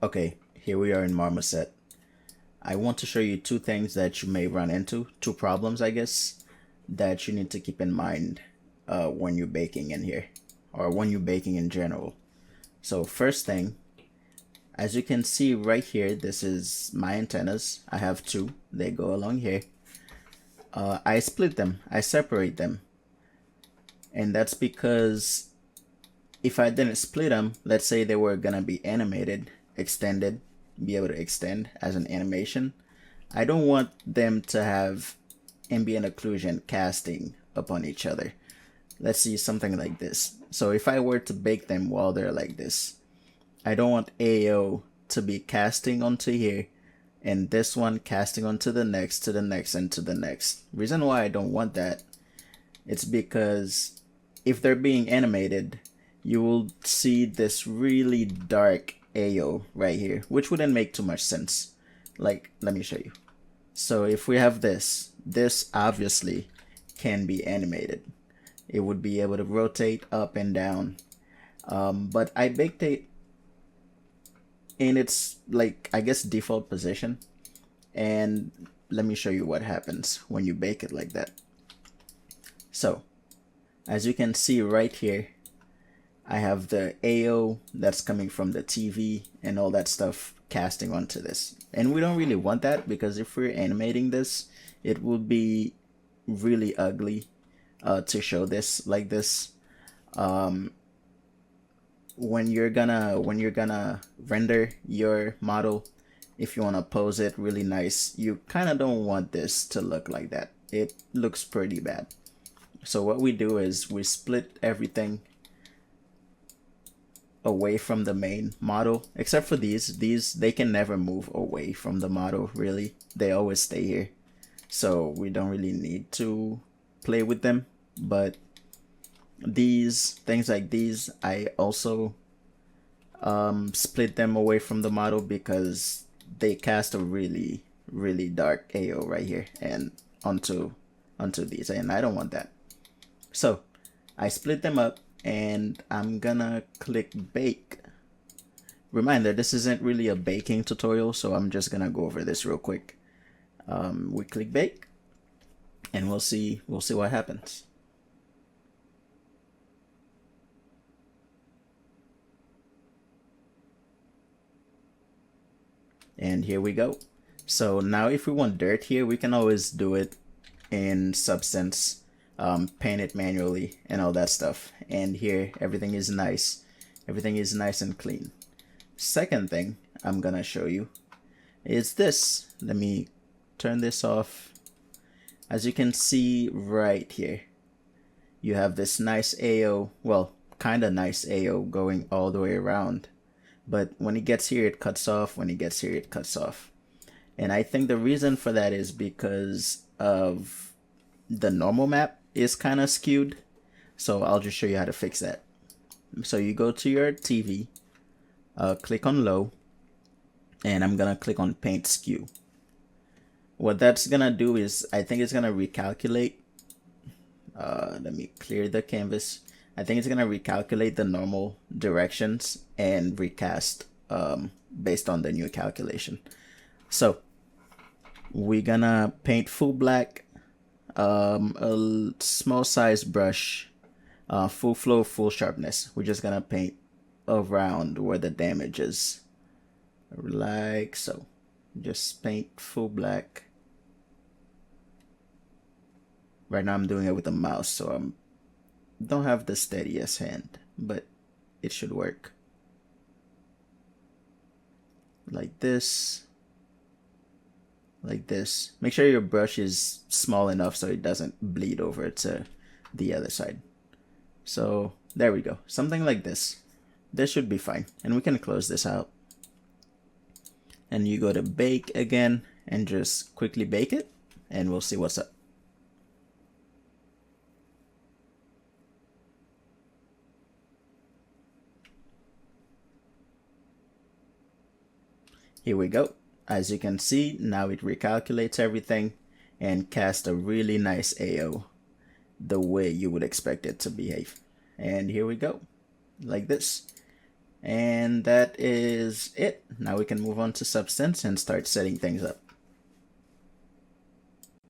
Okay, here we are in Marmoset. I want to show you two things that you may run into, two problems, I guess, that you need to keep in mind when you're baking in here, or when you're baking in general. So first thing, as you can see right here, this is my antennas. I have two. They go along here. I split them. I separate them. And that's because if I didn't split them, let's say they were gonna be animated, extended, be able to extend as an animation, I don't want them to have ambient occlusion casting upon each other. Let's see something like this. So if I were to bake them while they're like this, I don't want AO to be casting onto here and this one casting onto the next, to the next, and to the next. Reason why I don't want that, it's because if they're being animated, you will see this really dark AO right here, which wouldn't make too much sense. Like, let me show you. So if we have this obviously can be animated. It would be able to rotate up and down. But I baked it in its, like, I guess default position. And let me show you what happens when you bake it like that. So, as you can see right here, I have the AO that's coming from the TV and all that stuff casting onto this. And we don't really want that, because if we're animating this, it would be really ugly to show this like this. When you're gonna render your model, if you want to pose it really nice, you kind of don't want this to look like that. It looks pretty bad. So what we do is we split everything away from the main model, except for these they can never move away from the model, really. They always stay here, so we don't really need to play with them. But these things like these, I also split them away from the model because they cast a really dark AO right here and onto these, and I don't want that. So I split them up, and I'm gonna click bake. Reminder, this isn't really a baking tutorial, so I'm just gonna go over this real quick. We click bake, and we'll see what happens. And here we go. So now if we want dirt here, we can always do it in Substance, paint it manually and all that stuff. And here everything is nice. Everything is nice and clean. Second thing I'm gonna show you is this. Let me turn this off. As you can see right here, you have this nice AO, well, kind of nice AO going all the way around. But when it gets here, it cuts off. When it gets here, it cuts off. And I think the reason for that is because of the normal map is kind of skewed. So I'll just show you how to fix that. So you go to your TV, click on low, and I'm gonna click on paint skew. What that's gonna do is, I think it's gonna recalculate. Let me clear the canvas. I think it's gonna recalculate the normal directions and recast based on the new calculation. So we're gonna paint full black, a small size brush, full flow, full sharpness. We're just gonna paint around where the damage is, like so. Just paint full black. Right now I'm doing it with a mouse, so I'm don't have the steadiest hand, but it should work. Like this. Like this. Make sure your brush is small enough so it doesn't bleed over to the other side. So there we go. Something like this. This should be fine. And we can close this out. And you go to bake again and just quickly bake it, and we'll see what's up. Here we go. As you can see, now it recalculates everything and casts a really nice AO the way you would expect it to behave. And here we go, like this. And that is it. Now we can move on to Substance and start setting things up.